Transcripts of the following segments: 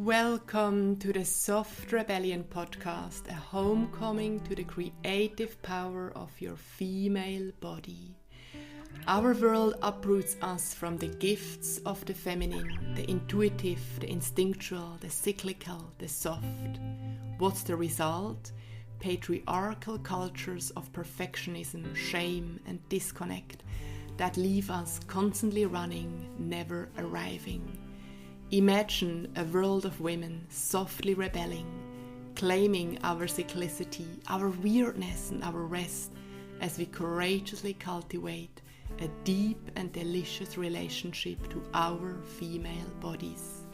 Welcome to the Soft Rebellion podcast, a homecoming to the creative power of your female body. Our world uproots us from the gifts of the feminine, the intuitive, the instinctual, the cyclical, the soft. What's the result? Patriarchal cultures of perfectionism, shame, and disconnect that leave us constantly running, never arriving. Imagine a world of women softly rebelling, claiming our cyclicity, our weirdness, and our rest as we courageously cultivate a deep and delicious relationship to our female bodies.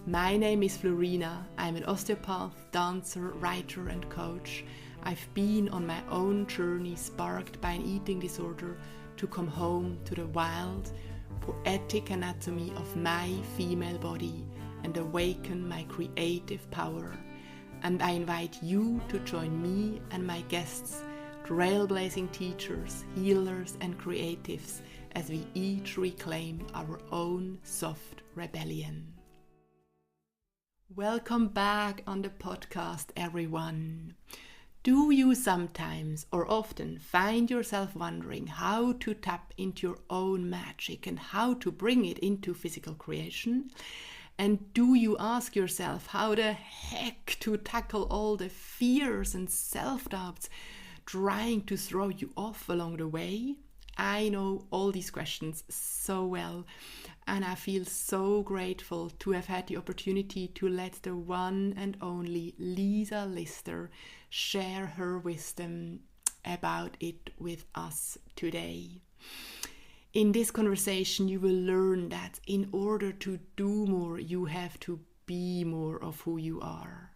My name is Florina. I'm an osteopath, dancer, writer, and coach. I've been on my own journey sparked by an eating disorder to come home to the wild, poetic anatomy of my female body and awaken my creative power. And I invite you to join me and my guests, trailblazing teachers, healers, and creatives, as we each reclaim our own soft rebellion. Welcome back on the podcast, everyone. Do you sometimes or often find yourself wondering how to tap into your own magic and how to bring it into physical creation? And do you ask yourself how the heck to tackle all the fears and self-doubts trying to throw you off along the way? I know all these questions so well, and I feel so grateful to have had the opportunity to let the one and only Lisa Lister share her wisdom about it with us today. In this conversation, you will learn that in order to do more, you have to be more of who you are.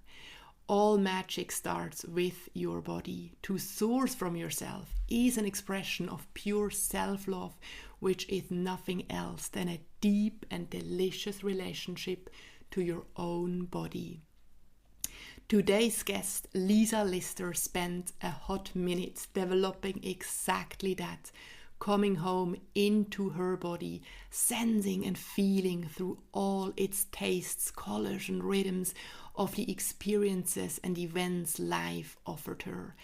All magic starts with your body. To source from yourself is an expression of pure self-love, which is nothing else than a deep and delicious relationship to your own body. Today's guest, Lisa Lister, spent a hot minute developing exactly that, coming home into her body, sensing and feeling through all its tastes, colors, and rhythms of the experiences and events life offered her.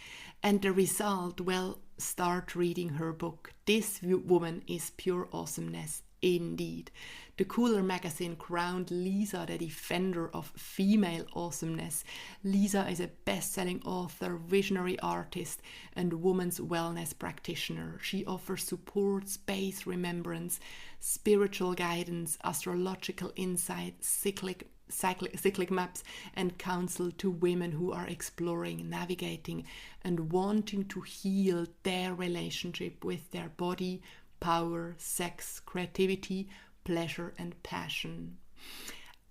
And the result, well, start reading her book. This woman is pure awesomeness indeed. The Cooler magazine crowned Lisa the defender of female awesomeness. Lisa is a best-selling author, visionary artist, and woman's wellness practitioner. She offers support, space remembrance, spiritual guidance, astrological insight, cyclic maps, and counsel to women who are exploring, navigating, and wanting to heal their relationship with their body, power, sex, creativity, pleasure, and passion.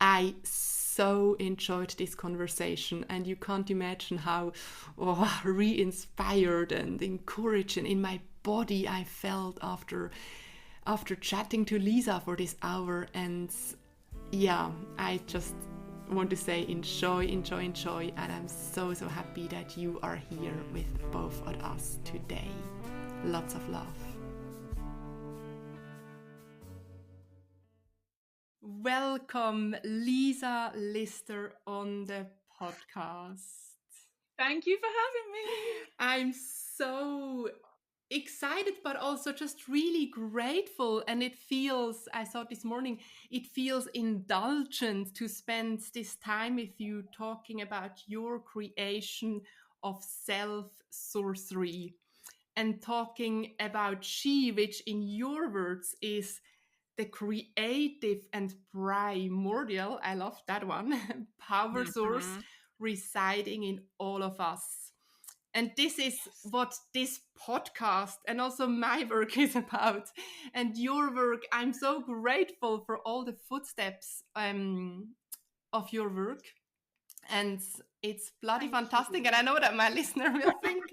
I so enjoyed this conversation, and you can't imagine how re-inspired and encouraged and in my body I felt after chatting to Lisa for this hour. And yeah, I just want to say enjoy, and I'm so happy that you are here with both of us today. Lots of love. Welcome, Lisa Lister, on the podcast. Thank you for having me. I'm so excited, but also just really grateful. And it feels, I thought this morning, it feels indulgent to spend this time with you talking about your creation of self-sorcery and talking about she, which in your words is the creative and primordial, I love that one, power source residing in all of us. And this is what this podcast and also my work is about. And your work, I'm so grateful for all the footsteps of your work. And it's bloody fantastic. And I know that my listener will think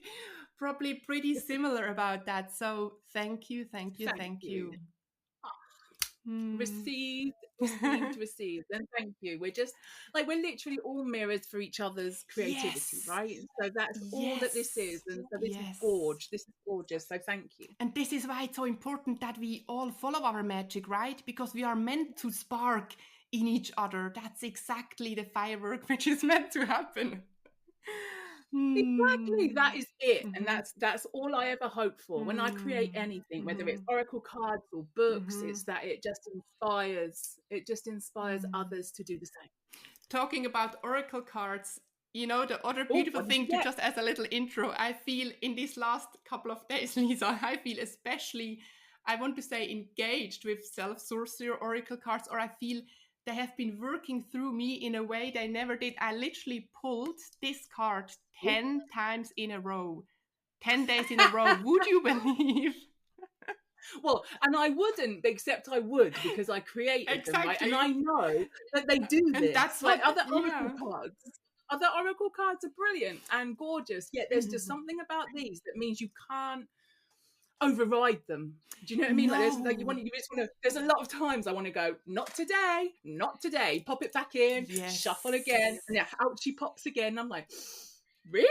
probably pretty similar about that. So thank you. Received, and thank you. We're literally all mirrors for each other's creativity, right? So that's all that this is, and so this is gorgeous. So thank you. And this is why it's so important that we all follow our magic, right? Because we are meant to spark in each other. That's exactly the firework which is meant to happen. Exactly, that is it. And Mm-hmm. that's all I ever hope for. When I create anything, whether it's oracle cards or books, it's that it just inspires others to do the same. Talking about oracle cards, you know, the other Oh, beautiful what did you thing, to get? just as a little intro, I feel in these last couple of days, Lisa, I feel especially, I want to say, engaged with self-sorcerer oracle cards, or I feel they have been working through me in a way they never did. I literally pulled this card 10 times in a row, 10 days in a row. Would you believe? Well, and I wouldn't, except I would, because I created them, right? And Exactly. I know that they do And this. that's Like what, other oracle yeah. cards. Other oracle cards are brilliant and gorgeous, yet there's just something about these that means you can't override them. Do you know what I mean? Like, you just want to. There's a lot of times I want to go, not today, not today. Pop it back in, Yes. shuffle again, and then out she pops again. I'm like, really?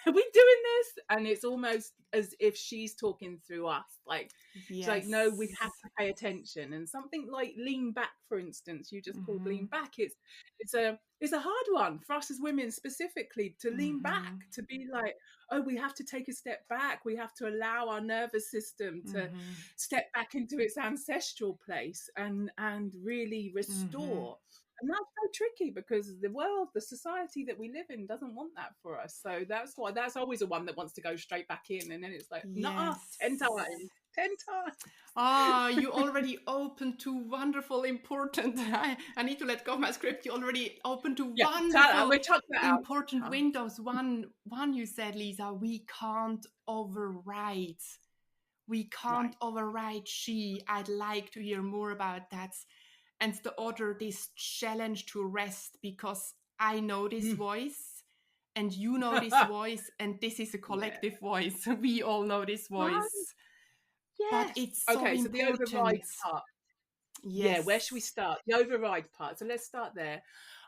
Are we doing this? And it's almost as if she's talking through us. Like, she's like, no, we have to pay attention. And something like lean back, for instance, you just called lean back. It's a hard one for us as women specifically to lean back, to be like, oh, we have to take a step back. We have to allow our nervous system to step back into its ancestral place and really restore. And that's so tricky because the world, the society that we live in doesn't want that for us. So that's always a one that wants to go straight back in. And then it's like, nah, 10 times. 10 times. Ah, you already opened to wonderful, important. I need to let go of my script. You already opened to wonderful, important windows. One, you said, Lisa, we can't override. We can't override she. I'd like to hear more about that. And the other, this challenge to rest, because I know this voice and you know this voice, and this is a collective voice. We all know this voice. Yes. But it's so important. So the override part. Yes. Yeah, where should we start? The override part. So let's start there.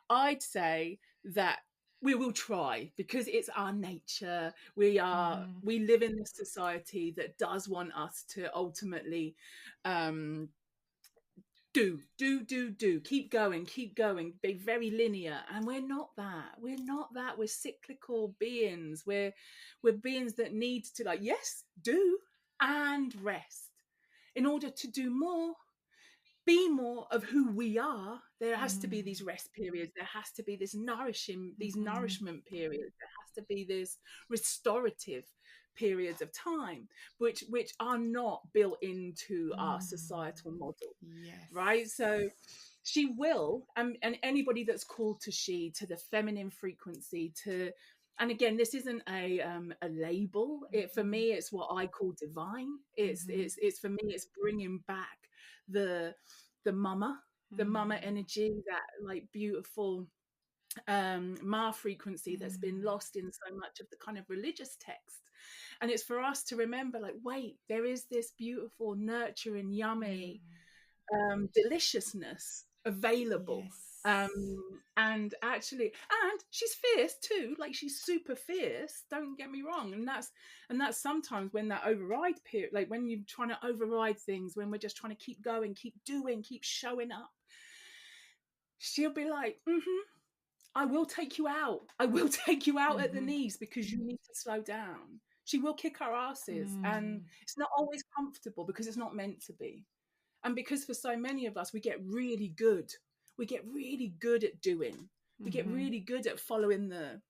I'd say that we will try because it's our nature. We live in this society that does want us to ultimately do, keep going, be very linear. And we're not that. We're cyclical beings. We're beings that need to, like, yes, do and rest. In order to do more, be more of who we are, there has to be these rest periods. There has to be these nourishment periods. There has to be this restorative periods of time, which are not built into our societal model. Yes. Right? So she will, and anybody that's called to she, to the feminine frequency, to, and again, this isn't a label. For me, it's what I call divine. It's for me, it's bringing back the mama energy, that like beautiful ma frequency that's been lost in so much of the kind of religious text. And it's for us to remember, like, wait, there is this beautiful, nurturing, yummy deliciousness available. And actually, and she's fierce too, like she's super fierce, don't get me wrong. And that's sometimes when that override period, like when you're trying to override things, when we're just trying to keep going, keep doing, keep showing up, she'll be like, I will take you out. I will take you out at the knees because you need to slow down. She will kick our asses. And it's not always comfortable because it's not meant to be. And because for so many of us, we get really good. We get really good at doing. We get really good at following the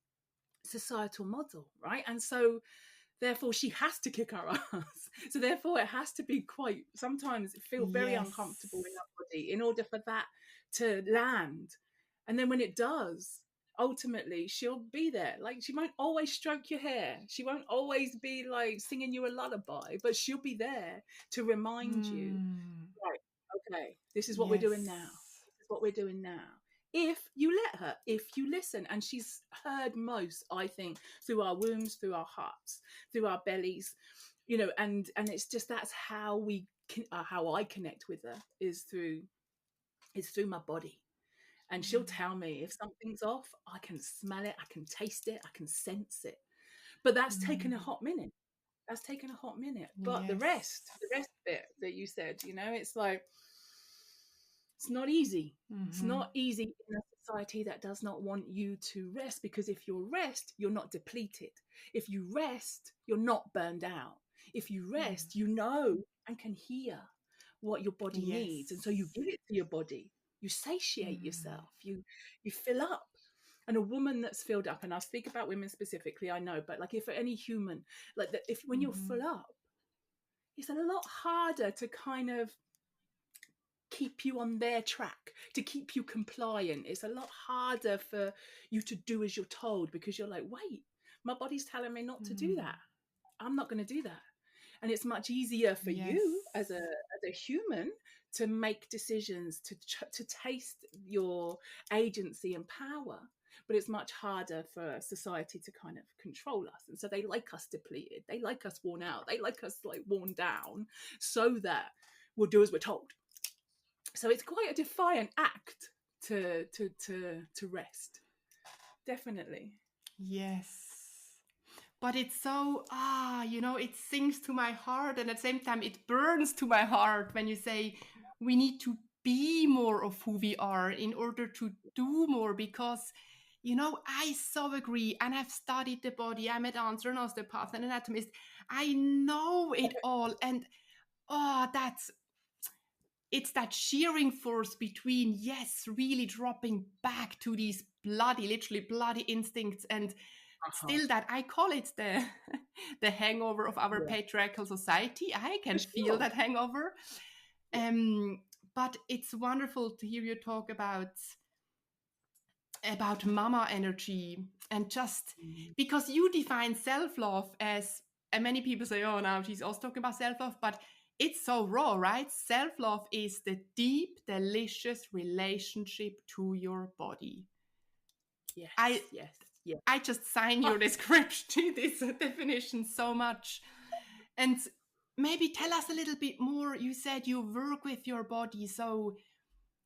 societal model, right? And so therefore she has to kick our ass. So therefore it has to be quite, sometimes feel very uncomfortable in our body in order for that to land. And then when it does, ultimately she'll be there. Like, she won't always stroke your hair. She won't always be like singing you a lullaby, but she'll be there to remind you, right, okay, this is what we're doing now. This is what we're doing now. If you let her, if you listen. And she's heard most, I think, through our wombs, through our hearts, through our bellies, you know, and it's just, that's how we how I connect with her, is through my body. And she'll tell me if something's off. I can smell it, I can taste it, I can sense it. But that's taken a hot minute. But the rest bit that you said, you know, it's like, It's not easy. It's Mm-hmm. not easy in a society that does not want you to rest, because if you rest, you're not depleted. If you rest, you're not burned out. If you rest, you know and can hear what your body needs. And so you give it to your body. You satiate yourself. You fill up. And a woman that's filled up, and I'll speak about women specifically, I know, but like if any human, like that, if when you're full up, it's a lot harder to kind of keep you on their track, to keep you compliant. It's a lot harder for you to do as you're told, because you're like, wait, my body's telling me not to do that. I'm not going to do that. And it's much easier for you as a human to make decisions, to taste your agency and power. But it's much harder for society to kind of control us. And so they like us depleted. They like us worn out. They like us like worn down, so that we'll do as we're told. So it's quite a defiant act to rest. Definitely. Yes. But it's so, it sings to my heart, and at the same time it burns to my heart when you say we need to be more of who we are in order to do more, because, I so agree, and I've studied the body. I'm a dancer, an osteopath, and an anatomist. I know it all, and it's that shearing force between, yes, really dropping back to these literally bloody instincts, and still that I call it the the hangover of our patriarchal society. I can feel that hangover. But it's wonderful to hear you talk about mama energy, and just because you define self-love as, and many people say, oh, now she's also talking about self-love, but it's so raw, right? Self-love is the deep, delicious relationship to your body. Yes. I just sign your description, this definition so much. And maybe tell us a little bit more. You said you work with your body. So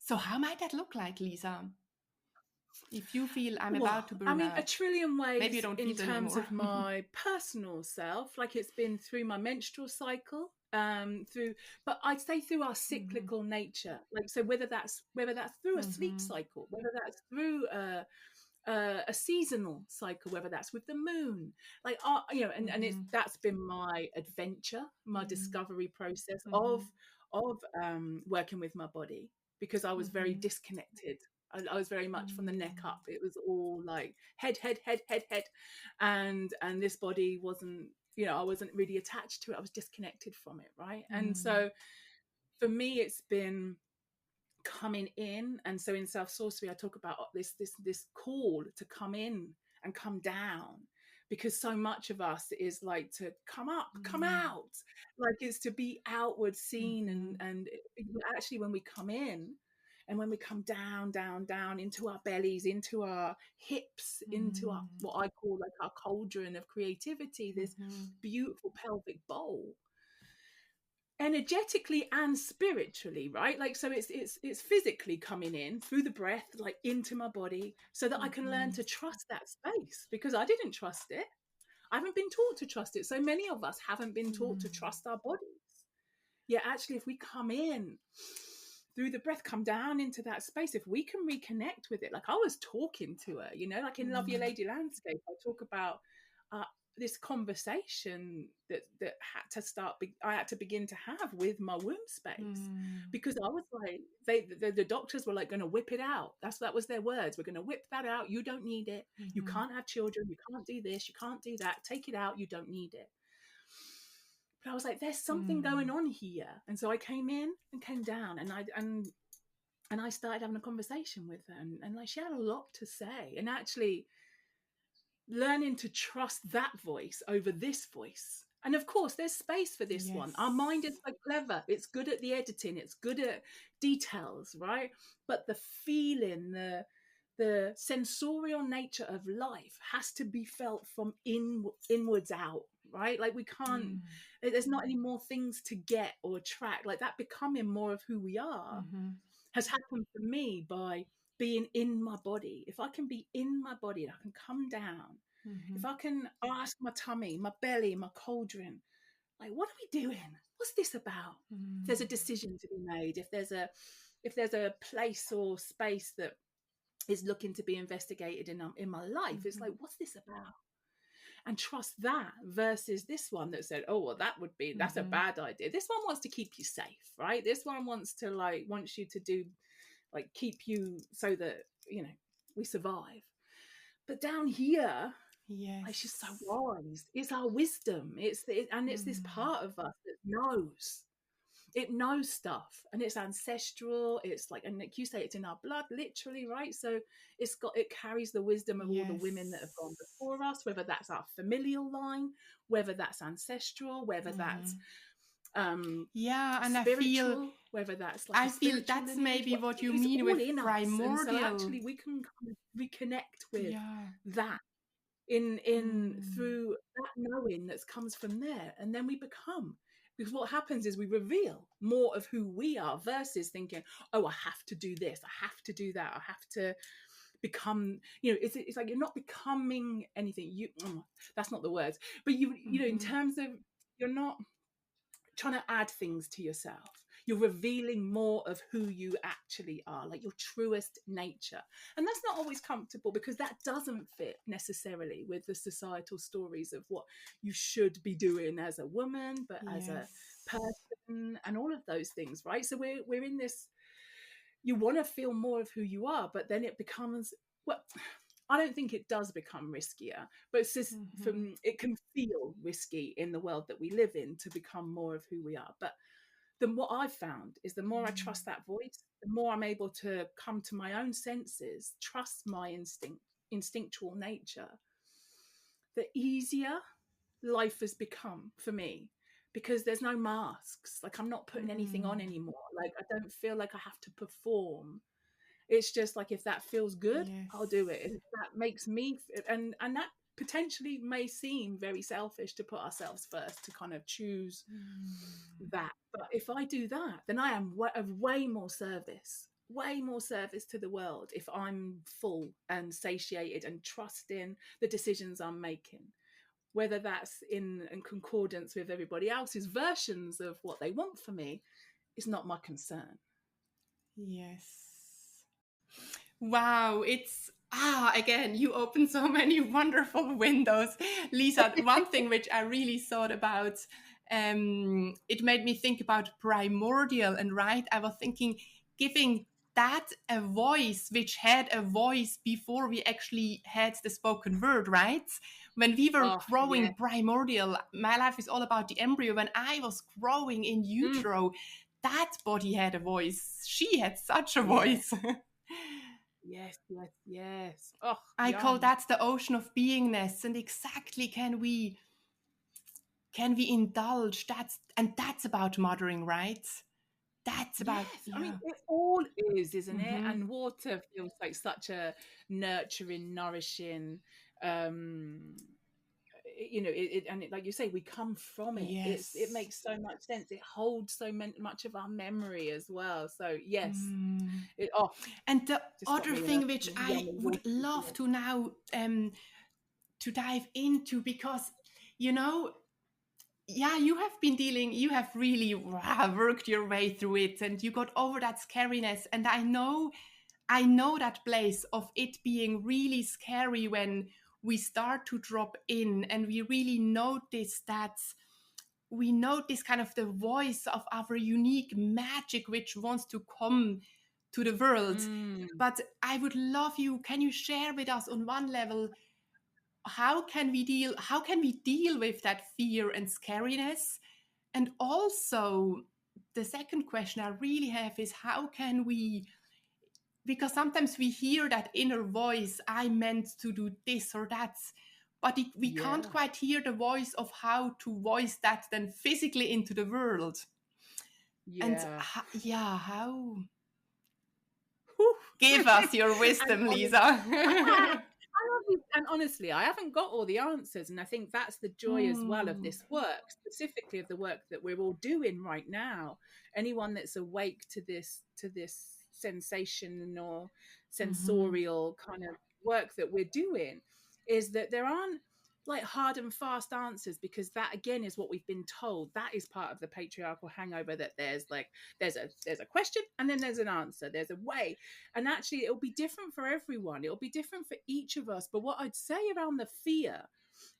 how might that look like, Lisa? If you feel I'm about to burn out. A trillion ways. Maybe you don't feel in terms anymore. of my personal self, like it's been through my menstrual cycle, but I'd say through our cyclical nature. Like, so whether that's through a sleep cycle, whether that's through a seasonal cycle, whether that's with the moon, like and that's been my adventure, my discovery process of working with my body, because I was very disconnected. I was very much from the neck up. It was all like head, and this body wasn't, I wasn't really attached to it. I was disconnected from it, right? And so for me, it's been coming in. And so in Self Sorcery, I talk about this call to come in and come down, because so much of us is like to come up, come out, like it's to be outward seen. And actually when we come in and when we come down into our bellies, into our hips, into our, what I call like our cauldron of creativity, this beautiful pelvic bowl, energetically and spiritually, right? Like, so it's physically coming in through the breath, like into my body, so that I can learn to trust that space, because I didn't trust it. I haven't been taught to trust it. So many of us haven't been taught to trust our bodies. Yeah, actually, if we come in through the breath, come down into that space, if we can reconnect with it, like I was talking to her, like in Love Your Lady Landscape, I talk about this conversation that had to start. I had to begin to have with my womb space, because I was like, the doctors were like going to whip it out. That was their words. We're going to whip that out. You don't need it. You can't have children. You can't do this. You can't do that. Take it out. You don't need it. But I was like, there's something going on here. And so I came in and came down, and I started having a conversation with her, and like she had a lot to say, and actually learning to trust that voice over this voice. And of course, there's space for this one. Our mind is so clever. It's good at the editing. It's good at details, right? But the feeling, the sensorial nature of life has to be felt from inwards out, right? Like we can't, there's not any more things to get or track. Like that becoming more of who we are has happened for me by being in my body. If I can be in my body and I can come down, if I can ask my tummy, my belly, my cauldron, like, what are we doing? What's this about? If there's a decision to be made, if there's a if there's a place or space that is looking to be investigated in my life, it's like, what's this about? And trust that versus this one that said, oh, well, that's a bad idea. This one wants to keep you safe, right? This one wants you to do, like, keep you so that, we survive. But down here, it's just so wise. It's our wisdom. It's this part of us that knows. It knows stuff, and it's ancestral. It's like, and like you say, it's in our blood, literally, right? So it carries the wisdom of all the women that have gone before us, whether that's our familial line, whether that's ancestral, whether that's and spiritual, I feel, whether that's like I feel that's maybe what you mean with primordial. So actually, we can kind of reconnect with that in through that knowing that comes from there, and then we become. Because what happens is we reveal more of who we are versus thinking, oh, I have to do this, I have to do that, I have to become, it's like you're not becoming anything. That's not the words, but you know, in terms of, you're not trying to add things to yourself. You're revealing more of who you actually are, like your truest nature. And that's not always comfortable, because that doesn't fit necessarily with the societal stories of what you should be doing as a woman, but as a person, and all of those things, right? So we're in this, you want to feel more of who you are, but then it becomes, well, I don't think it does become riskier, but it's just it can feel risky in the world that we live in to become more of who we are. But what I've found is the more I trust that voice, the more I'm able to come to my own senses, trust my instinctual nature, the easier life has become for me, because there's no masks. Like, I'm not putting anything on anymore. Like, I don't feel like I have to perform. It's just like, if that feels good, I'll do it. If that makes me, and that potentially may seem very selfish to put ourselves first, to kind of choose that. But if I do that, then I am of way more service to the world, if I'm full and satiated and trusting the decisions I'm making, whether that's in concordance with everybody else's versions of what they want for me, is not my concern. Yes. Wow, it's again, you open so many wonderful windows, Lisa. One thing which I really thought about, it made me think about primordial, and right, I was thinking, giving that a voice which had a voice before we actually had the spoken word, right? When we were growing primordial, my life is all about the embryo. When I was growing in utero, that body had a voice. She had such a voice. Yes. Oh, I call that the ocean of beingness. And exactly, can we indulge? That's about mothering, right? That's about, I mean, it all is, isn't it? And water feels like such a nurturing, nourishing, and like you say, we come from it. It makes so much sense. It holds so much of our memory as well. So yes. And the other thing which I would love to now to dive into, because you have really worked your way through it, and you got over that scariness. And I know that place of it being really scary when we start to drop in, and we really notice kind of the voice of our unique magic which wants to come to the world. But I would love can you share with us on one level, how can we deal with that fear and scariness? And also, the second question I really have is, how can we, because sometimes we hear that inner voice, I meant to do this or that, but we can't quite hear the voice of how to voice that then physically into the world. And how? Give us your wisdom, Lisa. And honestly, I haven't got all the answers. And I think that's the joy as well of this work, specifically of the work that we're all doing right now. Anyone that's awake to this sensation or sensorial kind of work that we're doing, is that there aren't, like hard and fast answers, because that again is what we've been told. That is part of the patriarchal hangover, that there's a question and then there's an answer, there's a way. And actually it'll be different for everyone, it'll be different for each of us. But what I'd say around the fear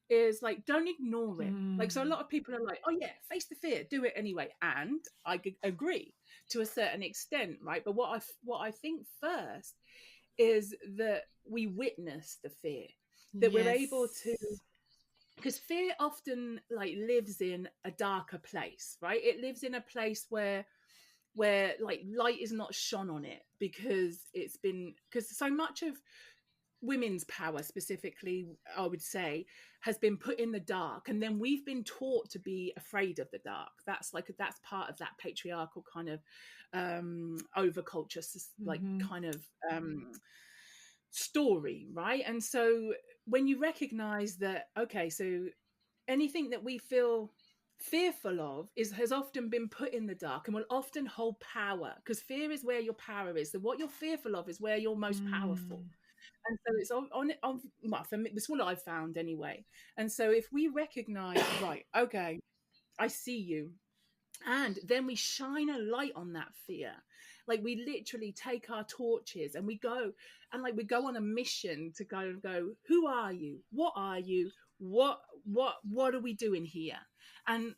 is like, don't ignore it. Like, so a lot of people are like, oh yeah, face the fear, do it anyway. And I agree to a certain extent, right? But what I think first is that we witness the fear, that we're able to, because fear often like lives in a darker place, right? It lives in a place where like light is not shone on it, because so much of women's power specifically, I would say, has been put in the dark, and then we've been taught to be afraid of the dark. That's part of that patriarchal kind of overculture, like kind of story, right? And so when you recognize that, okay, so anything that we feel fearful of has often been put in the dark and will often hold power, because fear is where your power is. So what you're fearful of is where you're most powerful. And so it's on well, for me, that's what I've found anyway. And so if we recognize, right, okay, I see you, and then we shine a light on that fear, like we literally take our torches and we go on a mission to go, who are you? What are you? What are we doing here? And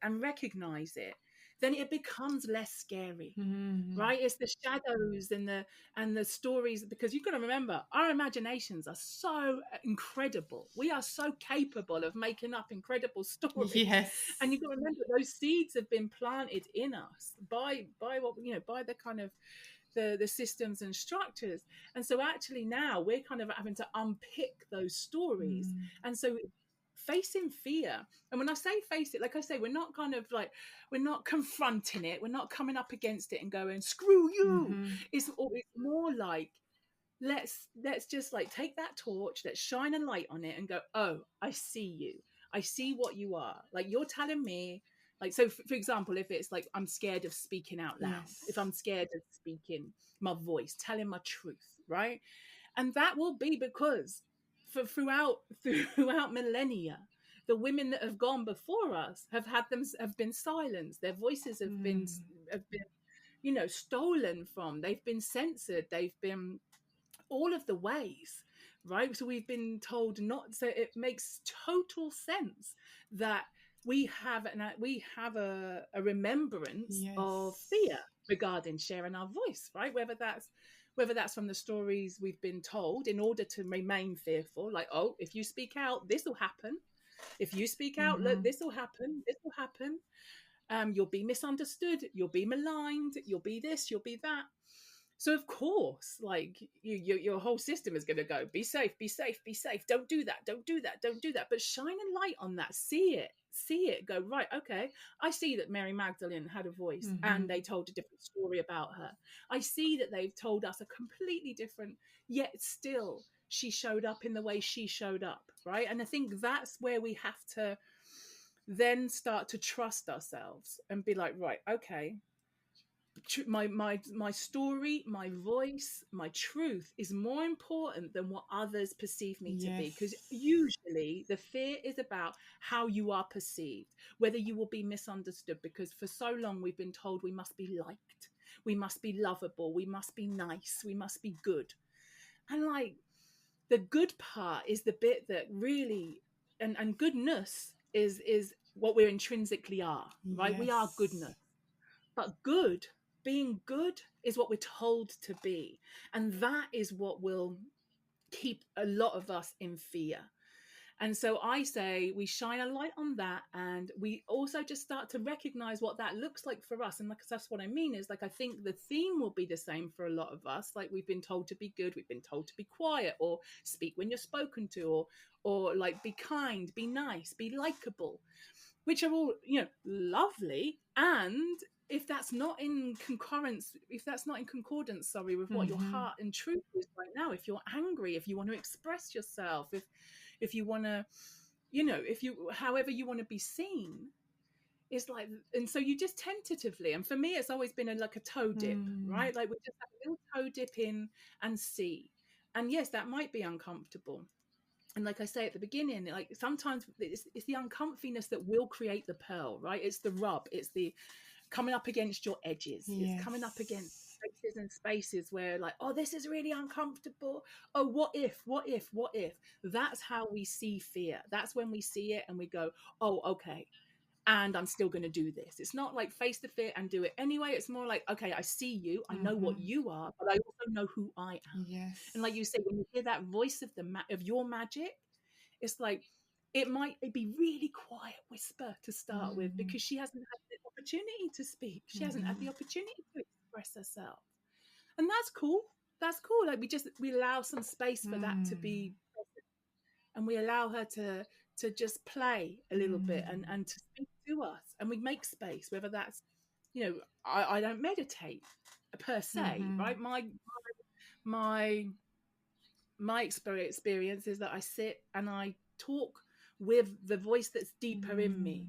recognize it, then it becomes less scary. Right? It's the shadows and the stories, because you've got to remember, our imaginations are so incredible. We are so capable of making up incredible stories. Yes. And you've got to remember, those seeds have been planted in us by what, by the kind of the systems and structures. And so actually now we're kind of having to unpick those stories. And so facing fear, and when I say face it, like I say, we're not confronting it, we're not coming up against it and going screw you. It's more like, let's just like take that torch, let's shine a light on it and go, oh, I see you, I see what you are. Like, you're telling me, like, so for example, if it's like I'm scared of speaking out loud, if I'm scared of speaking my voice, telling my truth, right? And that will be because throughout millennia, the women that have gone before us have been silenced. Their voices have been stolen from. They've been censored. They've been all of the ways, right? So we've been told not. So it makes total sense that we have a remembrance of fear regarding sharing our voice, right? Whether that's from the stories we've been told in order to remain fearful, like, oh, if you speak out, this will happen. If you speak out, look, this will happen. This will happen. You'll be misunderstood. You'll be maligned. You'll be this. You'll be that. So of course, like your whole system is going to go, be safe, be safe, be safe. Don't do that. Don't do that. Don't do that. But shine a light on that. See it. Go, right. Okay. I see that Mary Magdalene had a voice and they told a different story about her. I see that they've told us a completely different, yet still she showed up in the way she showed up. Right. And I think that's where we have to then start to trust ourselves and be like, right, okay, my story, my voice, my truth is more important than what others perceive me to be. Because usually the fear is about how you are perceived, whether you will be misunderstood, because for so long we've been told we must be liked, we must be lovable, we must be nice, we must be good. And like, the good part is the bit that really, and goodness is what we intrinsically are, right? We are goodness. But being good is what we're told to be. And that is what will keep a lot of us in fear. And so I say we shine a light on that, and we also just start to recognize what that looks like for us. And like, that's what I mean is, like, I think the theme will be the same for a lot of us. Like, we've been told to be good, we've been told to be quiet, or speak when you're spoken to, or like be kind, be nice, be likable, which are all, lovely. And if that's not in concordance, with what your heart and truth is right now, if you're angry, if you want to express yourself, if you want to, however you want to be seen, it's like, and so you just tentatively, and for me, it's always been like a toe dip, right? Like, we just have a little toe dip in and see. And yes, that might be uncomfortable. And like I say at the beginning, like sometimes it's the uncomfiness that will create the pearl, right? It's the rub. It's the coming up against your edges. Yes. It's coming up against places and spaces where like, oh, this is really uncomfortable. Oh, what if? That's how we see fear. That's when we see it and we go, oh, okay. And I'm still going to do this. It's not like face the fear and do it anyway. It's more like, okay, I see you. I know what you are, but I also know who I am. Yes. And like you say, when you hear that voice of of your magic, it's like, it might be really quiet whisper to start with, because she hasn't had the opportunity to speak. She hasn't had the opportunity to express herself. And that's cool. That's cool. Like we allow some space for that to be present, and we allow her to just play a little bit and to speak to us, and we make space, whether that's, you know, I don't meditate per se, right? My experience is that I sit and I talk with the voice that's deeper in me.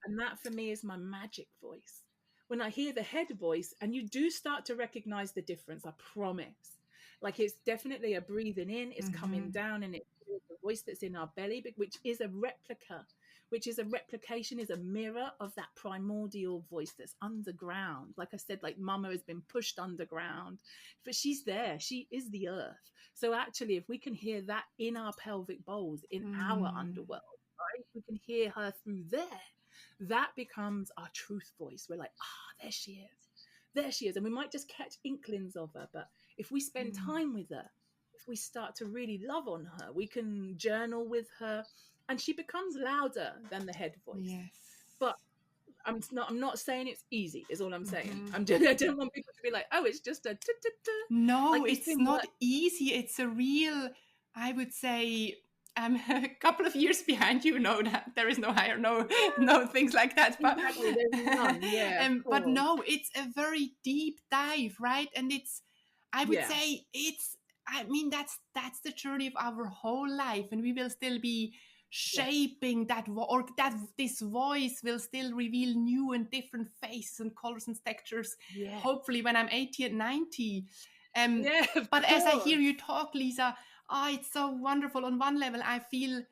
And that for me is my magic voice. When I hear the head voice, and you do start to recognize the difference, I promise. Like, it's definitely a breathing in, it's coming down, and it's the voice that's in our belly, which is a replica, which is a replication, is a mirror of that primordial voice that's underground. Like I said, like Mama has been pushed underground, but she's there. She is the earth. So actually, if we can hear that in our pelvic bowls, in our underworld, right, we can hear her through there. That becomes our truth voice. We're like, there she is. There she is. And we might just catch inklings of her. But if we spend time with her, if we start to really love on her, we can journal with her, and she becomes louder than the head voice. Yes. But I'm not saying it's easy, is all I'm saying. I don't want people to be like, oh, it's just a no, like, it's not easy. It's a real, I would say, I'm a couple of years behind you. No, that there is no higher, no things like that. But exactly, there's none. Yeah, but no, it's a very deep dive, right? And it's, I would say, it's, I mean, that's the journey of our whole life, and we will still be shaping that, or that this voice will still reveal new and different faces and colors and textures. Hopefully, when I'm 80 and 90. But as I hear you talk, Lisa, it's so wonderful. On one level, I feel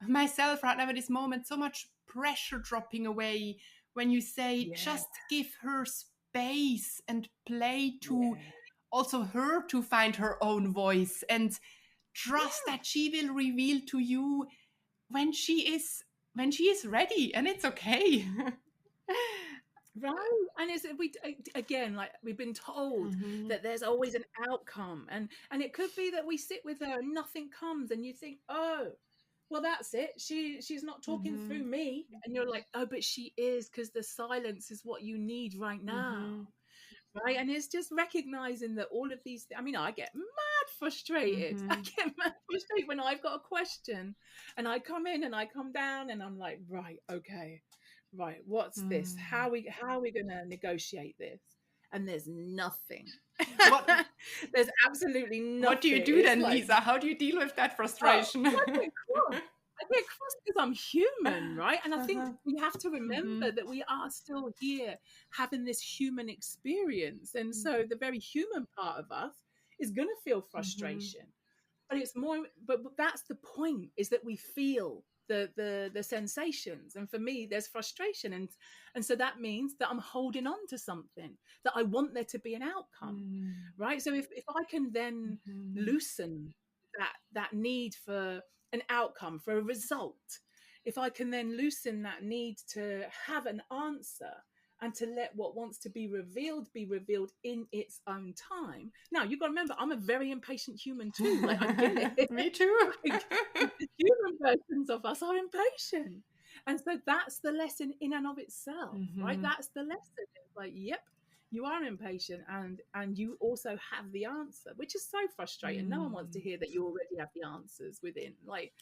myself right now at this moment so much pressure dropping away when you say just give her space and play to also her to find her own voice, and trust that she will reveal to you when she is ready, and it's okay. Right. And again, like we've been told that there's always an outcome, and it could be that we sit with her and nothing comes, and you think, oh, well, that's it, she's not talking through me, and you're like, oh, but she is, because the silence is what you need right now. Right. And it's just recognizing that all of these, I mean, I get mad frustrated. I get mad frustrated when I've got a question, and I come in and I come down and I'm like, right, okay, right, what's this? How are we going to negotiate this? And there's nothing. There's absolutely nothing. What do you do then, like, Lisa? How do you deal with that frustration? I get cross because I'm human, right? And I think we have to remember that we are still here having this human experience. And so the very human part of us is going to feel frustration. But it's more, but that's the point, is that we feel the sensations. And for me, there's frustration. And so that means that I'm holding on to something, that I want there to be an outcome, right? So if I can then loosen that need for an outcome, for a result, if I can then loosen that need to have an answer, and to let what wants to be revealed in its own time. Now, you've got to remember, I'm a very impatient human too. Like, I get it. Me too. Like, the human versions of us are impatient. And so that's the lesson in and of itself, right? That's the lesson. It's like, yep, you are impatient, and you also have the answer, which is so frustrating. No one wants to hear that you already have the answers within. Like,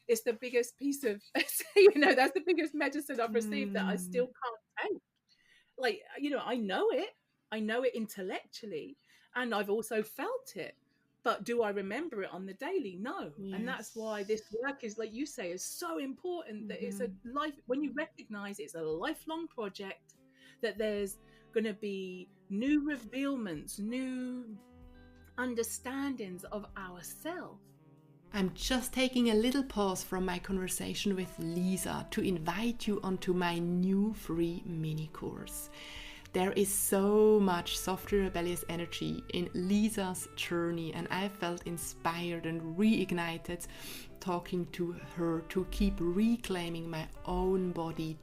it's the biggest piece of, that's the biggest medicine I've received that I still can't take. Like, I know it intellectually, and I've also felt it, but do I remember it on the daily? No. And that's why this work is, like you say, is so important, that it's a life, when you recognize it's a lifelong project, that there's going to be new revealments, new understandings of ourselves, I'm just taking a little pause from my conversation with Lisa to invite you onto my new free mini course. There is so much softly rebellious energy in Lisa's journey, and I felt inspired and reignited talking to her to keep reclaiming my own body,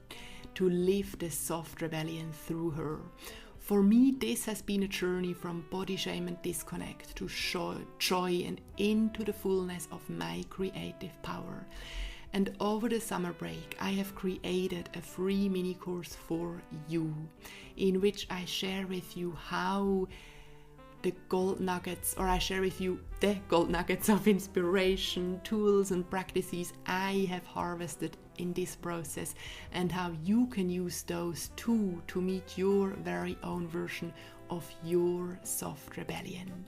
to live the soft rebellion through her. For me, this has been a journey from body shame and disconnect to joy and into the fullness of my creative power. And over the summer break, I have created a free mini course for you, in which I share with you how the gold nuggets, or I share with you the gold nuggets of inspiration, tools and practices I have harvested in this process, and how you can use those too to meet your very own version of your soft rebellion.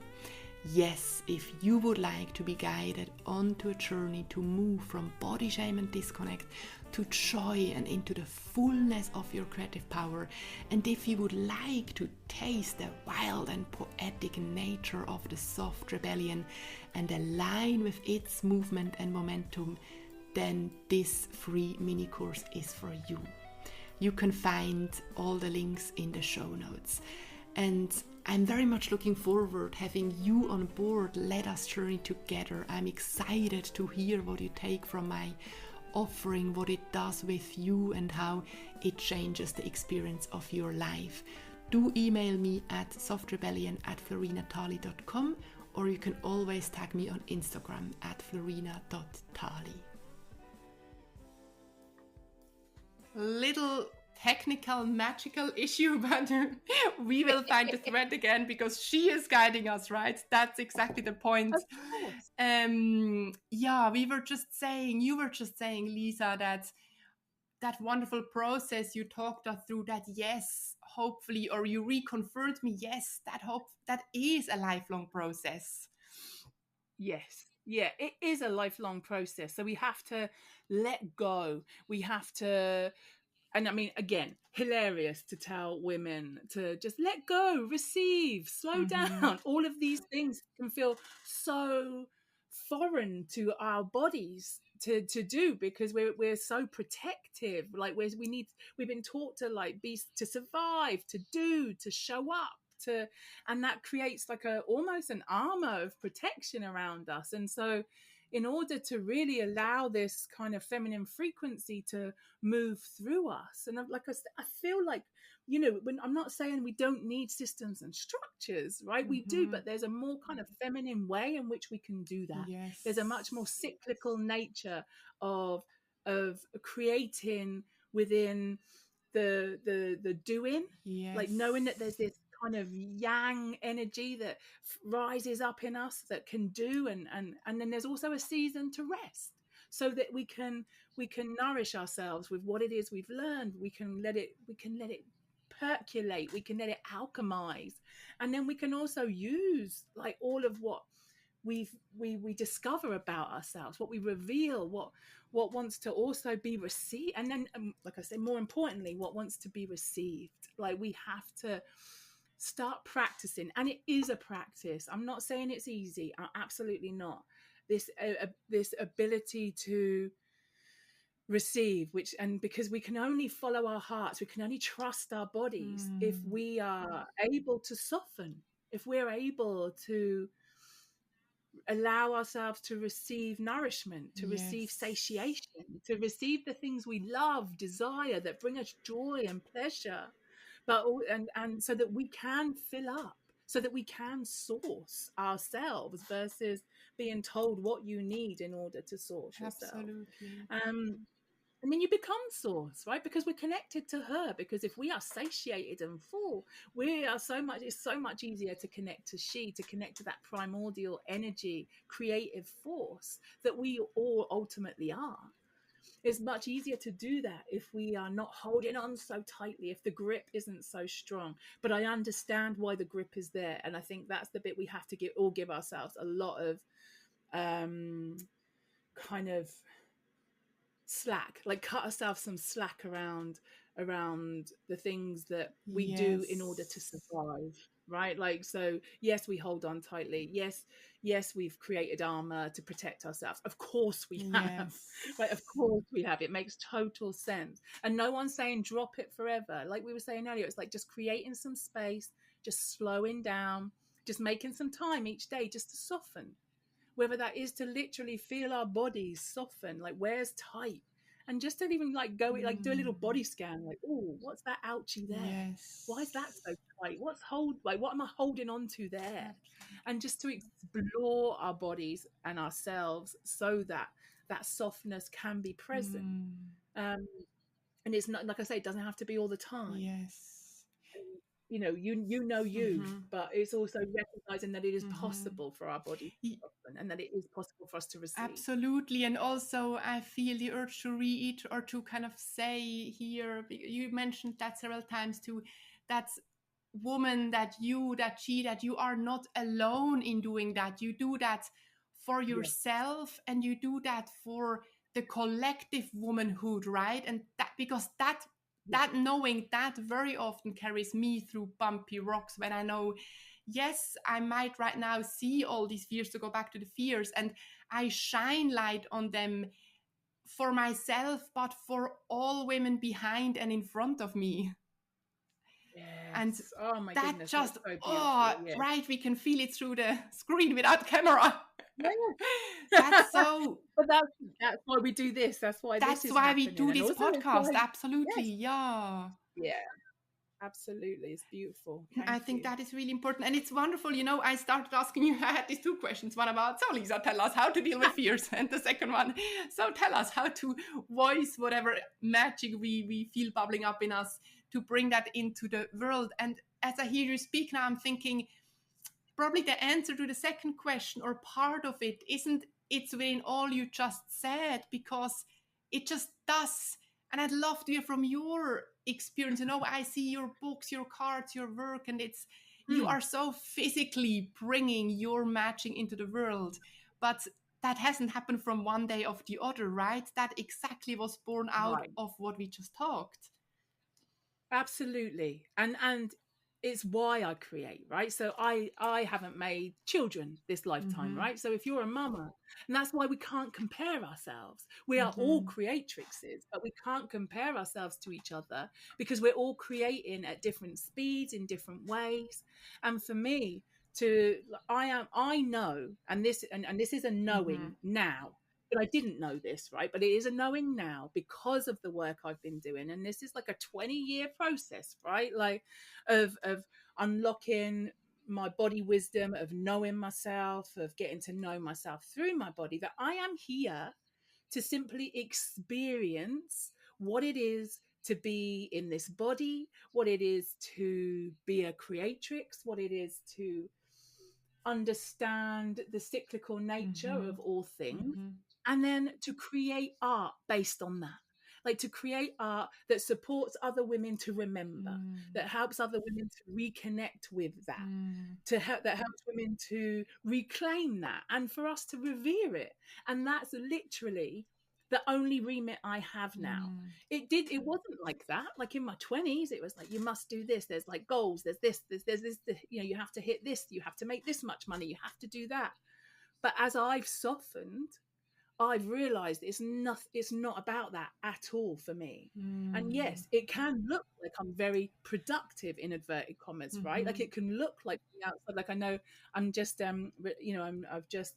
Yes, if you would like to be guided onto a journey to move from body shame and disconnect to joy and into the fullness of your creative power, and if you would like to taste the wild and poetic nature of the soft rebellion and align with its movement and momentum, then this free mini course is for you. You can find all the links in the show notes. And I'm very much looking forward having you on board. Let us journey together. I'm excited to hear what you take from my offering, what it does with you, and how it changes the experience of your life. Do email me at softrebellion@florinatali.com, or you can always tag me on Instagram at florina.tali. Little technical magical issue, but we will find the thread again because she is guiding us, right? That's exactly the point. Of course. Yeah, you were just saying, Lisa, that wonderful process you talked us through, that yes, hopefully, or you reconfirmed me, yes, that is a lifelong process. Yes. Yeah, it is a lifelong process. So we have to let go. We have to, and I mean, again, hilarious to tell women to just let go, receive, slow down. All of these things can feel so foreign to our bodies to do, because we're so protective. Like we've been taught to like be, to survive, to do, to show up, to, and that creates like almost an armor of protection around us. And so in order to really allow this kind of feminine frequency to move through us, and like I feel like, you know, when I'm not saying we don't need systems and structures, right? We do, but there's a more kind of feminine way in which we can do that. Yes. There's a much more cyclical nature of creating within the doing. Yes. Like knowing that there's this kind of yang energy that rises up in us that can do, and then there's also a season to rest, so that we can nourish ourselves with what it is we've learned. We can let it percolate, we can let it alchemize, and then we can also use like all of what we discover about ourselves, what we reveal, what wants to also be received, and then like I said, more importantly, what wants to be received. Like we have to start practicing, and it is a practice. I'm not saying it's easy, absolutely not. This ability to receive, which, and because we can only follow our hearts, we can only trust our bodies if we are able to soften, if we're able to allow ourselves to receive nourishment, to receive satiation, to receive the things we love, desire, that bring us joy and pleasure, but and so that we can fill up, so that we can source ourselves versus being told what you need in order to source yourself. Absolutely. And then you become source, right? Because we're connected to her. Because if we are satiated and full, it's so much easier to connect to she, to connect to that primordial energy, creative force that we all ultimately are. It's much easier to do that if we are not holding on so tightly, if the grip isn't so strong. But I understand why the grip is there. And I think that's the bit we have to give ourselves a lot of kind of slack, like cut ourselves some slack around around the things that we do in order to survive, right? Like, so yes, we hold on tightly. Yes, we've created armor to protect ourselves. Of course we have, right? Of course we have. It makes total sense. And no one's saying drop it forever. Like we were saying earlier, it's like just creating some space, just slowing down, just making some time each day just to soften. Whether that is to literally feel our bodies soften, like where's tight, and just to even like go like do a little body scan, like, oh, what's that ouchie there? Why is that so tight? What am I holding on to there? And just to explore our bodies and ourselves so that that softness can be present. And it's not, like I say, it doesn't have to be all the time. You know, but it's also recognizing that it is possible for our body to soften, and that it is possible for us to receive. Absolutely. And also I feel the urge to read or to kind of say here, you mentioned that several times too, that woman, that you are not alone in doing that. You do that for yourself, and you do that for the collective womanhood, right? And that, because that knowing that very often carries me through bumpy rocks, when I know, yes, I might right now see all these fears, to go back to the fears, and I shine light on them for myself, but for all women behind and in front of me. Yes. And oh my that goodness, just, so right, we can feel it through the screen without camera. Yeah. That's so. But that's why we do this. That's why this is why happening. we do this podcast. Why, absolutely, yeah. Absolutely, it's beautiful. I think that is really important, and it's wonderful. You know, I started asking you. I had these two questions. One about, so Lisa, tell us how to deal with fears, and the second one, so tell us how to voice whatever magic we feel bubbling up in us, to bring that into the world. And as I hear you speak now, I'm thinking probably the answer to the second question, or part of it, isn't it's within all you just said, because it just does. And I'd love to hear from your experience. You know, I see your books, your cards, your work, and it's you are so physically bringing your matching into the world. But that hasn't happened from one day of the other, right? That exactly was born out of what we just talked. Absolutely. And it's why I create, right? So I haven't made children this lifetime, right? So if you're a mama, and that's why we can't compare ourselves. We are all creatrixes, but we can't compare ourselves to each other, because we're all creating at different speeds in different ways. And for me, I know, and this is a knowing now. But I didn't know this, right? But it is a knowing now because of the work I've been doing. And this is like a 20-year process, right? Like of unlocking my body wisdom, of knowing myself, of getting to know myself through my body, that I am here to simply experience what it is to be in this body, what it is to be a creatrix, what it is to understand the cyclical nature of all things, and then to create art based on that. Like to create art that supports other women to remember, that helps other women to reconnect with that, that helps women to reclaim that, and for us to revere it. And that's literally the only remit I have now. It wasn't like that. Like in my 20s, it was like, you must do this. There's like goals. There's this, you know, you have to hit this, you have to make this much money, you have to do that. But as I've softened, I've realized it's not about that at all for me. And yes, it can look like I'm very productive in inverted commas, right? Like it can look like the outside. Like I know I'm just, I've just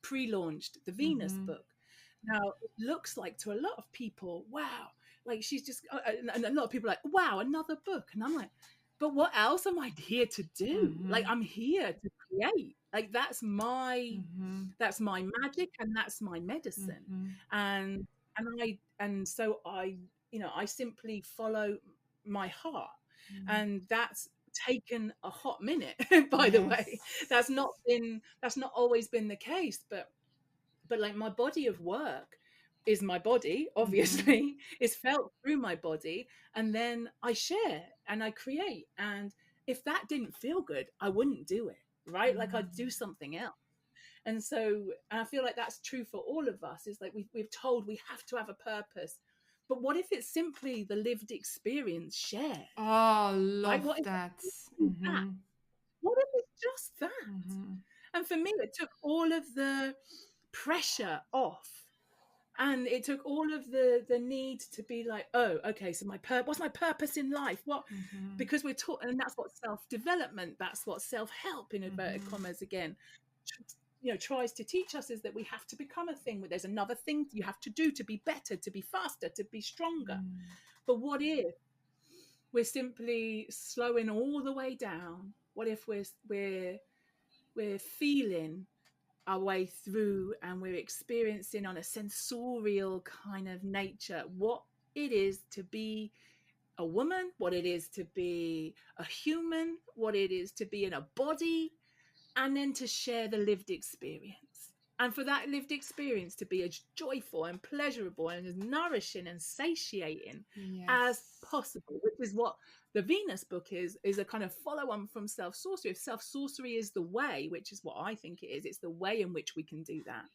pre-launched the Venus book. Now, it looks like to a lot of people, wow, like she's just, and a lot of people are like, wow, another book. And I'm like, but what else am I here to do? Like I'm here to create. Like that's my magic, and that's my medicine. And so I simply follow my heart. And that's taken a hot minute, by the way. That's not always been the case, but like my body of work is my body, obviously, is felt through my body, and then I share and I create. And if that didn't feel good, I wouldn't do it, right? Like I'd do something else. And so, and I feel like that's true for all of us, is like we've told we have to have a purpose, But what if it's simply the lived experience shared? Oh, Right? love What if that. that? What if it's just that? And for me, it took all of the pressure off. And it took all of the need to be like, oh, okay, so what's my purpose in life? What? Because we're taught, and that's what self-development, that's what self-help, in inverted commas again, tries to teach us, is that we have to become a thing. There's another thing you have to do to be better, to be faster, to be stronger. But what if we're simply slowing all the way down? What if we're feeling our way through, and we're experiencing on a sensorial kind of nature what it is to be a woman, what it is to be a human, what it is to be in a body, and then to share the lived experience. And for that lived experience to be as joyful and pleasurable and as nourishing and satiating as possible, which is what the Venus book is a kind of follow-on from self-sorcery. If self-sorcery is the way, which is what I think it is, it's the way in which we can do that.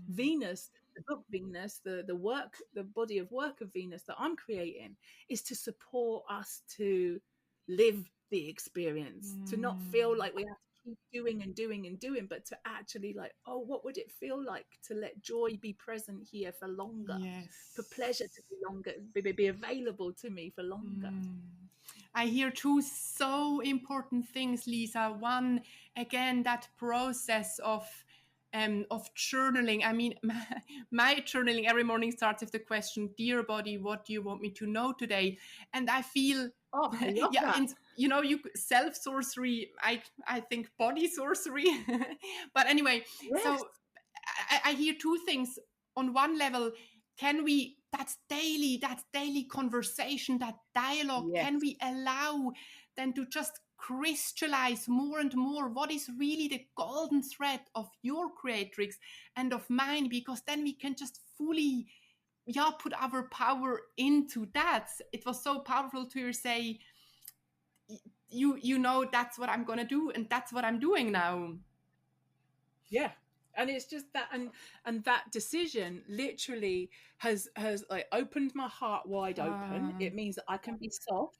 Venus, the book Venus, the work, the body of work of Venus that I'm creating, is to support us to live the experience, to not feel like we have to keep doing and doing and doing, but to actually like, oh, what would it feel like to let joy be present here for longer, for pleasure to be longer, be available to me for longer. I hear two so important things, Lisa. One, again, that process of journaling. I mean, my journaling every morning starts with the question, dear body, what do you want me to know today? And I feel, I love that. And you self-sorcery, I think body sorcery. But anyway, so I hear two things. On one level, can we, that daily conversation, that dialogue, can we allow then to just crystallize more and more what is really the golden thread of your creatrix and of mine? Because then we can just fully put our power into that. It was so powerful to hear say, that's what I'm gonna do, and that's what I'm doing now. And it's just that, and that decision literally has like opened my heart wide open. It means that I can be soft.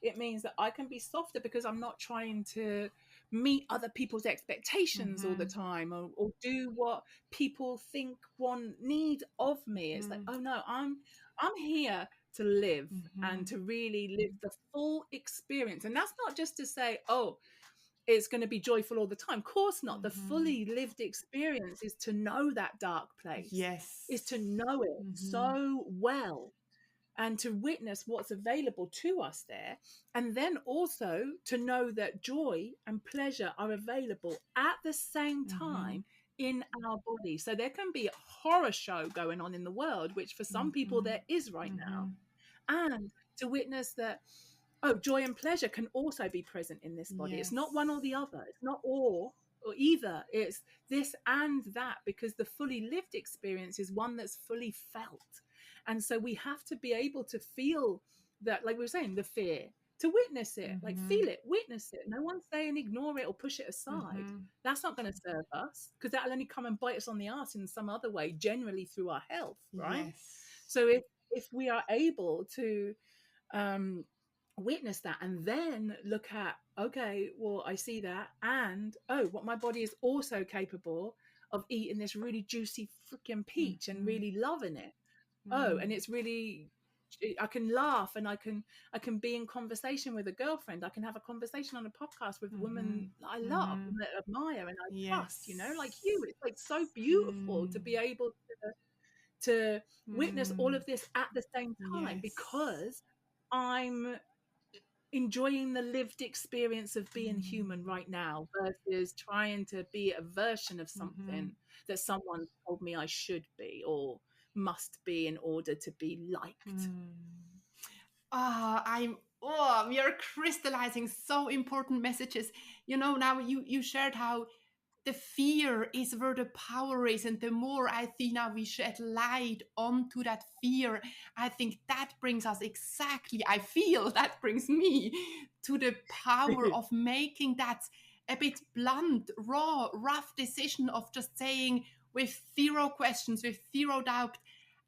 It means that I can be softer because I'm not trying to meet other people's expectations all the time, or do what people think, want, need of me. It's like, oh no, I'm here to live and to really live the full experience. And that's not just to say, oh, it's going to be joyful all the time. Of course not. The fully lived experience is to know that dark place. Is to know it so well and to witness what's available to us there. And then also to know that joy and pleasure are available at the same time in our body. So there can be a horror show going on in the world, which for some people there is right now. And to witness that, oh, joy and pleasure can also be present in this body. It's not one or the other. It's not or either. It's this and that, because the fully lived experience is one that's fully felt. And so we have to be able to feel that, like we were saying, the fear, to witness it, like feel it, witness it. No one's saying ignore it or push it aside. That's not going to serve us, because that'll only come and bite us on the arse in some other way, generally through our health, right? So if we are able to witness that and then look at, okay, well, I see that, and oh, what my body is also capable of eating this really juicy freaking peach and really loving it. Oh, and it's really, I can laugh, and I can be in conversation with a girlfriend. I can have a conversation on a podcast with a woman I love and that I admire and I trust, like you. It's like so beautiful to be able to witness all of this at the same time, because I'm enjoying the lived experience of being human right now versus trying to be a version of something that someone told me I should be or must be in order to be liked. We are crystallizing so important messages. Now you shared how the fear is where the power is, and the more I think now we shed light onto that fear, I think that brings us exactly, I feel that brings me to the power of making that a bit blunt, raw, rough decision of just saying with zero questions, with zero doubt,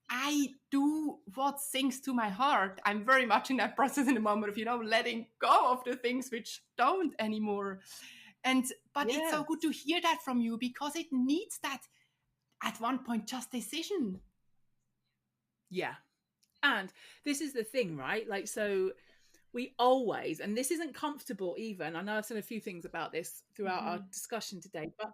I do what sings to my heart. I'm very much in that process in the moment of, letting go of the things which don't anymore. But it's so good to hear that from you, because it needs that at one point just decision. Yeah. And this is the thing, right? Like, so we always, and this isn't comfortable even. I know I've said a few things about this throughout our discussion today, but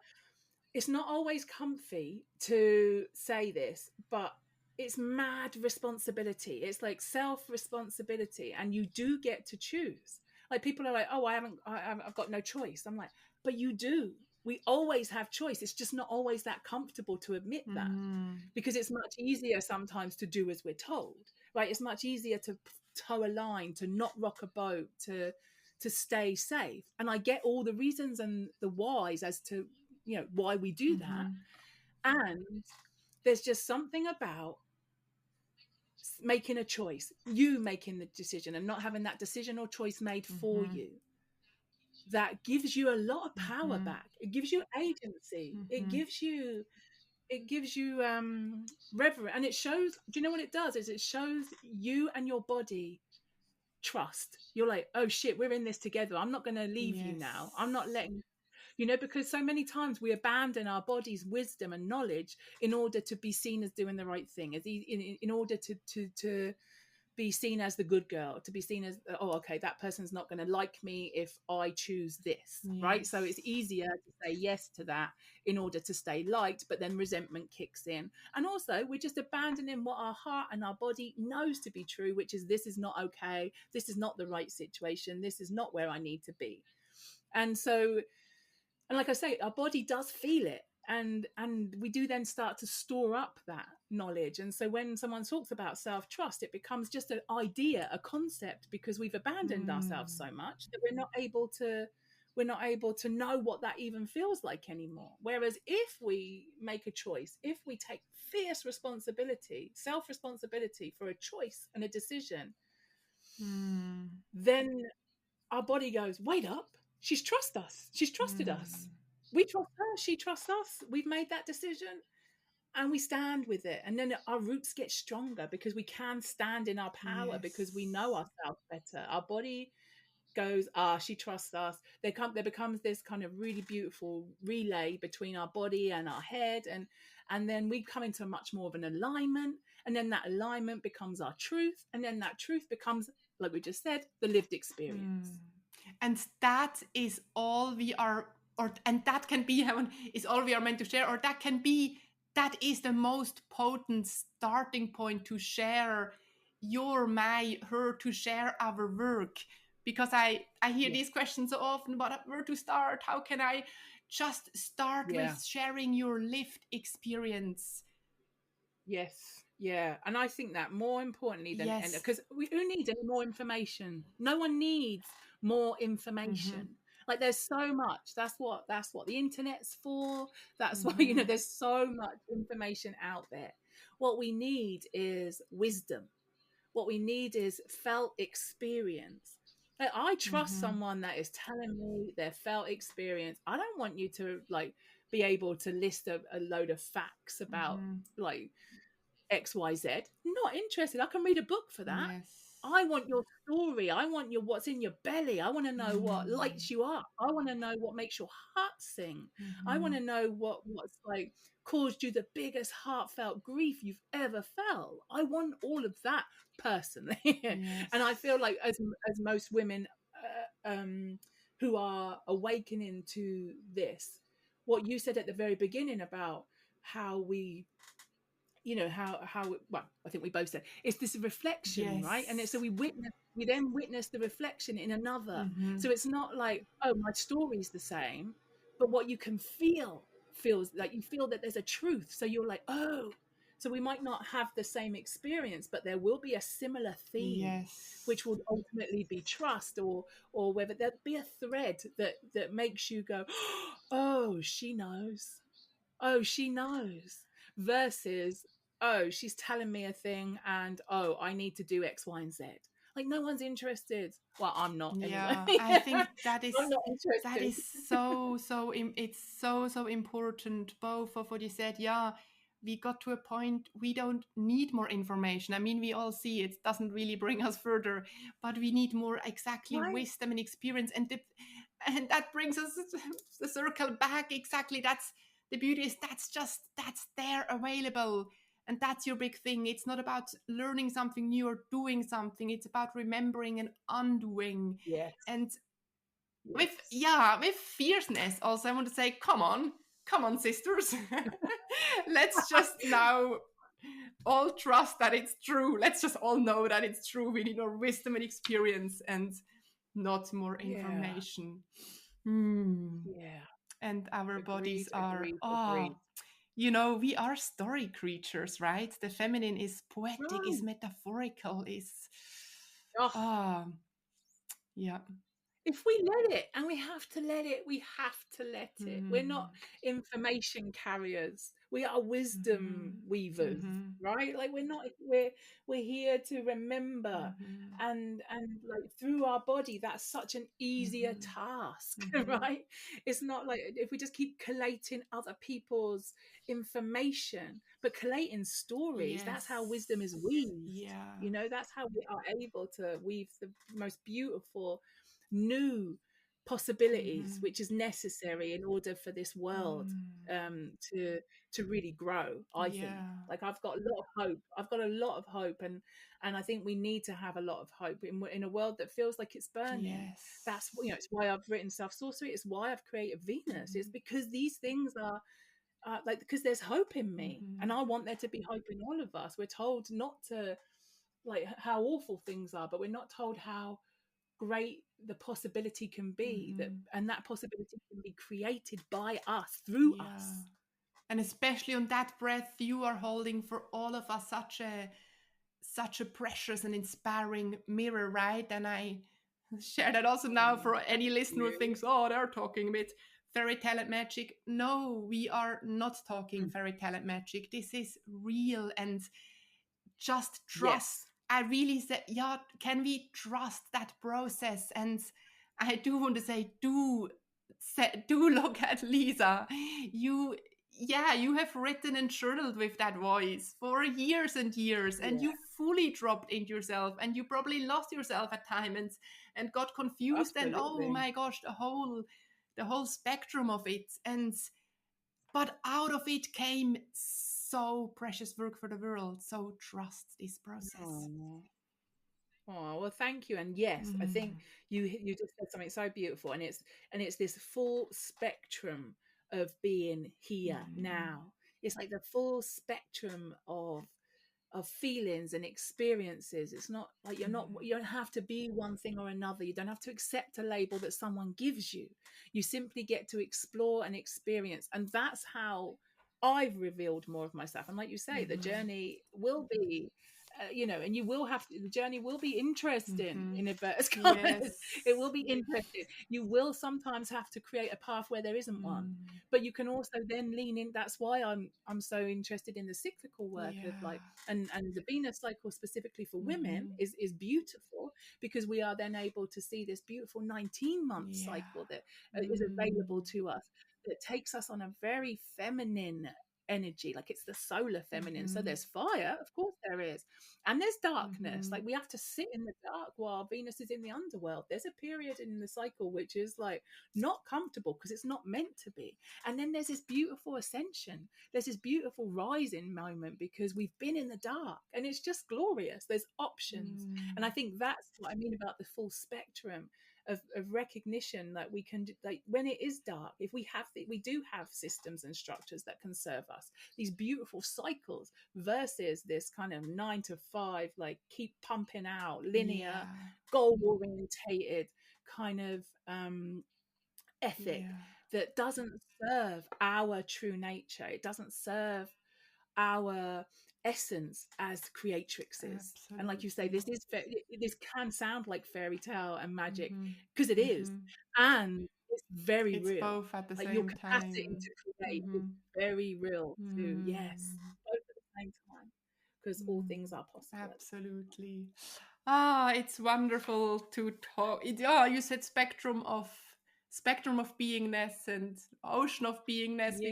it's not always comfy to say this, but it's mad responsibility. It's like self-responsibility, and you do get to choose. Like, people are like, oh, I've got no choice. I'm like, but you do. We always have choice. It's just not always that comfortable to admit that, because it's much easier sometimes to do as we're told, right? It's much easier to toe a line, to not rock a boat, to stay safe. And I get all the reasons and the whys as to, why we do that. And there's just something about making a choice, you making the decision and not having that decision or choice made for you, that gives you a lot of power back. It gives you agency. It gives you reverence. And it shows, do you know what it does? Is it shows you and your body trust. You're like, oh shit, we're in this together. I'm not going to leave you now. I'm not letting, because so many times we abandon our body's wisdom and knowledge in order to be seen as doing the right thing, as in order to be seen as the good girl, to be seen as, oh, okay, that person's not going to like me if I choose this, right? So it's easier to say yes to that in order to stay liked, but then resentment kicks in. And also, we're just abandoning what our heart and our body knows to be true, which is, this is not okay, this is not the right situation, this is not where I need to be. And so, and like I say, our body does feel it. And we do then start to store up that knowledge. And so when someone talks about self-trust, it becomes just an idea, a concept, because we've abandoned ourselves so much that we're not able to know what that even feels like anymore. Whereas if we make a choice, if we take fierce responsibility, self-responsibility for a choice and a decision, then our body goes, wait up, she's trusted us. We trust her, she trusts us. We've made that decision, and we stand with it. And then our roots get stronger because we can stand in our power, because we know ourselves better. Our body goes, she trusts us. There becomes this kind of really beautiful relay between our body and our head, and then we come into much more of an alignment, and then that alignment becomes our truth, and then that truth becomes, like we just said, the lived experience. And that is all we are, and that can be, is all we are meant to share, or that is the most potent starting point to share her, to share our work. Because I hear these questions so often, but where to start? How can I just start with sharing your lived experience? Yes. Yeah. And I think that more importantly than, because who needs any more information? No one needs more information. Like, there's so much. That's what the internet's for. That's why, there's so much information out there. What we need is wisdom. What we need is felt experience. Like, I trust someone that is telling me their felt experience. I don't want you to be able to list a load of facts about XYZ. Not interested. I can read a book for that. I want your story. I want what's in your belly. I want to know what lights you up. I want to know what makes your heart sing. I want to know what's caused you the biggest heartfelt grief you've ever felt. I want all of that personally. And I feel like as most women who are awakening to this, what you said at the very beginning about how we, well, I think we both said it's this reflection, right? And so we then witness the reflection in another. So it's not like, oh, my story's the same, but what you can feels like, you feel that there's a truth. So you're like, oh, so we might not have the same experience, but there will be a similar theme, which will ultimately be trust, or whether there'll be a thread that makes you go, oh, she knows. Oh, she knows. Versus, oh, she's telling me a thing, and oh, I need to do X, Y, and Z. Like, no one's interested. Well, I'm not anyway. I think that is it's so important, both of what you said. we got to a point we don't need more information. I mean, we all see it doesn't really bring us further, but we need more exactly Right. wisdom and experience. And that brings us the circle back. Exactly. That's the beauty, is that's there available. And that's your big thing. It's not about learning something new or doing something. It's about remembering and undoing. Yes. And Yes. with fierceness also, I want to say, come on sisters. Let's just now all trust that it's true. Let's just all know that it's true. We need more wisdom and experience and not more Yeah. information. Yeah. And our bodies Agreed. are, Agreed. Agreed. we are story creatures, right? The feminine is poetic, is Right. metaphorical, is Oh, ah, yeah. if we let it, and we have to let it, we have to let it. We're not Mm-hmm. information carriers. We are wisdom Mm-hmm. weavers, Mm-hmm. right? Like we're here to remember, Mm-hmm. and like through our body, that's such an easier Mm-hmm. task, Mm-hmm. right? It's not like if we just keep collating other people's information, but collating stories, that's how Yes. wisdom is weaved. Yeah. You know, that's how we are able to weave the most beautiful new possibilities, Mm-hmm. which is necessary in order for this world Mm. to really grow. I think, Yeah. like, I've got a lot of hope. I've got a lot of hope, and I think we need to have a lot of hope in a world that feels like it's burning. Yes. That's, you know, it's why I've written Self Sorcery. It's why I've created Venus. It's Mm-hmm. because these things are like, because there's hope in me, Mm-hmm. and I want there to be hope in all of us. We're told not to, like, how awful things are, but we're not told how great the possibility can be, that, Mm-hmm. and that possibility can be created by us, through Yeah. us. And especially on that breath you are holding for all of us, such a precious and inspiring mirror, right? And I share that also now Oh, for thank any listener who you. thinks, oh, they're talking a bit fairy tale and magic. No, we are not talking Mm. fairy tale and magic. This is real. And just trust. Yes. I really said, yeah, can we trust that process? And I do want to say, do look at Lisa. You, yeah, you have written and journaled with that voice for years and years, and Yeah, you fully dropped into yourself, and you probably lost yourself at times and got confused. And oh absolutely. my gosh, the whole spectrum of it. And but out of it came so precious work for the world. So trust this process. Oh. Oh, well, thank you. And yes, I think Mm, you just said something so beautiful, and it's this full spectrum of being here mm, now. It's like the full spectrum of feelings and experiences. It's not like mm, you don't have to be one thing or another. You don't have to accept a label that someone gives you. You simply get to explore and experience, and that's how I've revealed more of myself. And like you say, the mm, journey will be, you know, and you will have to, the journey will be interesting, mm. in inverted commas. It Yes. will be interesting. You will sometimes have to create a path where there isn't one, Mm, but you can also then lean in. That's why I'm so interested in the cyclical work of, like, yeah. and the Venus cycle specifically for women Mm-hmm. is beautiful, because we are then able to see this beautiful 19-month Yeah. cycle that is available Mm, to us, that takes us on a very feminine energy. Like, it's the solar feminine. So mm-hmm. there's fire, of course there is, and there's darkness. Mm-hmm. Like, we have to sit in the dark while Venus is in the underworld. There's a period in the cycle which is, like, not comfortable, because it's not meant to be. And then there's this beautiful ascension, there's this beautiful rising moment, because we've been in the dark, and it's just glorious. There's options. And I Mm, think that's what I mean about the full spectrum of recognition, that we can, like, when it is dark, if we do have systems and structures that can serve us, these beautiful cycles, versus this kind of 9 to 5, like, keep pumping out linear, yeah. goal orientated kind of ethic, Yeah. that doesn't serve our true nature. It doesn't serve our essence as creatrixes. And like you say, Absolutely. this can sound like fairy tale and magic, Mm-hmm. because it is, Mm-hmm. and it's very It's real. both at the Like, your same capacity time. to create is Mm-hmm. very real too. Yes, Mm. both at the same time, because all Mm, things are possible. absolutely. Ah, it's wonderful to talk. You said spectrum of spectrum of beingness and ocean of beingness. Yeah.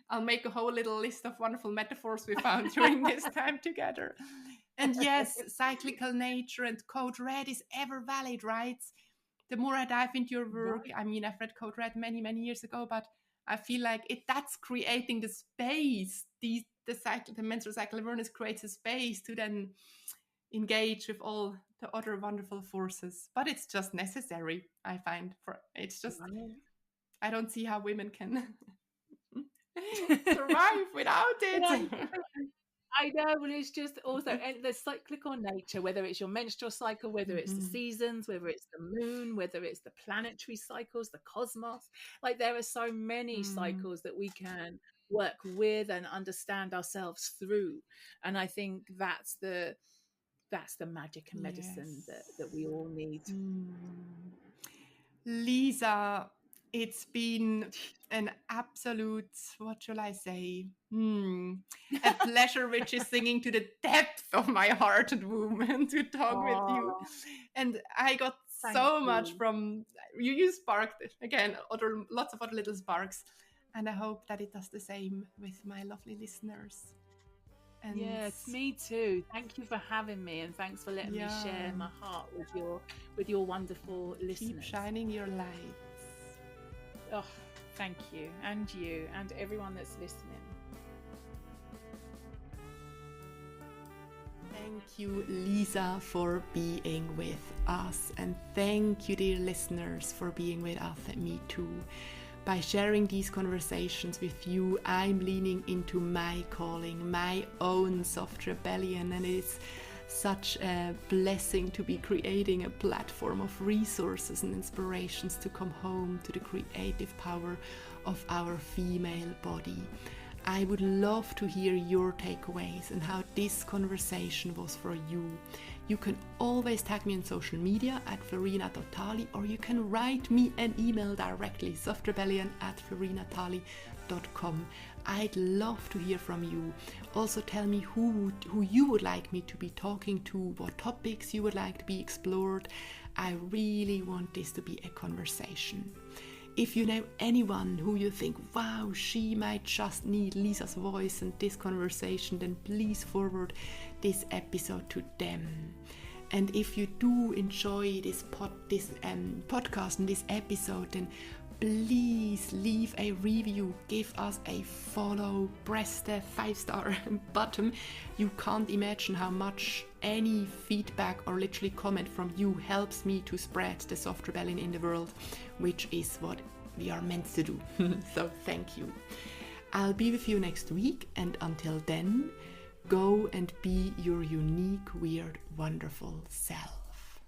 I'll make a whole little list of wonderful metaphors we found during this time together. And yes, cyclical nature and Code Red is ever valid, right? The more I dive into your work, Right. I mean, I've read Code Red many, many years ago, but I feel like that's creating the space. The menstrual cycle awareness creates a space to then engage with all the other wonderful forces. But it's just necessary, I find. I don't see how women can survive without it. I know, but it's just also the cyclical nature, whether it's your menstrual cycle, whether it's the seasons, whether it's the moon, whether it's the planetary cycles, the cosmos. Like there are so many cycles that we can work with and understand ourselves through. And I think that's the magic and medicine that we all need. Lisa, it's been an absolute, what shall I say? A pleasure which is singing to the depth of my heart and womb to talk with you. And I got so much from you sparked again lots of other little sparks. And I hope that it does the same with my lovely listeners. And yes, me too. Thank you for having me, and thanks for letting me share my heart with your wonderful listeners. Keep shining your lights. Oh, thank you, and everyone that's listening. Thank you, Lisa, for being with us, and thank you, dear listeners, for being with us and me too. By sharing these conversations with you, I'm leaning into my calling, my own soft rebellion, and it's such a blessing to be creating a platform of resources and inspirations to come home to the creative power of our female body. I would love to hear your takeaways and how this conversation was for you. You can always tag me on social media at florinatotali, or you can write me an email directly, softrebellion@florinatali.com. I'd love to hear from you. Also tell me who you would like me to be talking to, what topics you would like to be explored. I really want this to be a conversation. If you know anyone who you think, wow, she might just need Lisa's voice and this conversation, then please forward this episode to them. And if you do enjoy this podcast and this episode, then please leave a review, give us a follow, press the 5-star button. You can't imagine how much any feedback or literally comment from you helps me to spread the soft rebellion in the world, which is what we are meant to do. So thank you. I'll be with you next week, and until then, go and be your unique, weird, wonderful self.